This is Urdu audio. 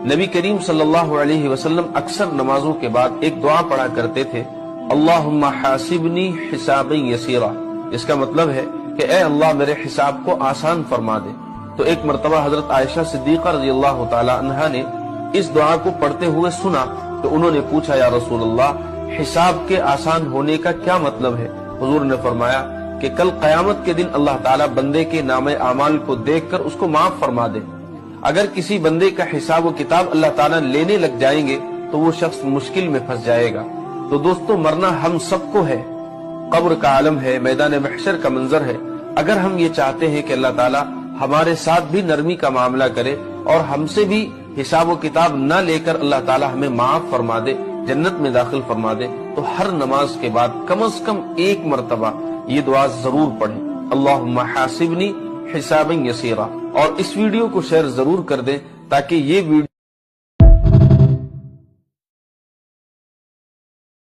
نبی کریم صلی اللہ علیہ وسلم اکثر نمازوں کے بعد ایک دعا پڑھا کرتے تھے، اللہم حاسبنی حسابا یسیرا، اس کا مطلب ہے کہ اے اللہ میرے حساب کو آسان فرما دے۔ تو ایک مرتبہ حضرت عائشہ صدیقہ رضی اللہ تعالی عنہا نے اس دعا کو پڑھتے ہوئے سنا تو انہوں نے پوچھا، یا رسول اللہ، حساب کے آسان ہونے کا کیا مطلب ہے؟ حضور نے فرمایا کہ کل قیامت کے دن اللہ تعالیٰ بندے کے نام اعمال کو دیکھ کر اس کو معاف فرما دے۔ اگر کسی بندے کا حساب و کتاب اللہ تعالیٰ لینے لگ جائیں گے تو وہ شخص مشکل میں پھنس جائے گا۔ تو دوستو، مرنا ہم سب کو ہے، قبر کا عالم ہے، میدان محشر کا منظر ہے۔ اگر ہم یہ چاہتے ہیں کہ اللہ تعالیٰ ہمارے ساتھ بھی نرمی کا معاملہ کرے اور ہم سے بھی حساب و کتاب نہ لے کر اللہ تعالیٰ ہمیں معاف فرما دے، جنت میں داخل فرما دے، تو ہر نماز کے بعد کم از کم ایک مرتبہ یہ دعا ضرور پڑھیں، اللہم حاسبنی حسابا یسیرا۔ اور اس ویڈیو کو شیئر ضرور کر دیں تاکہ یہ ویڈیو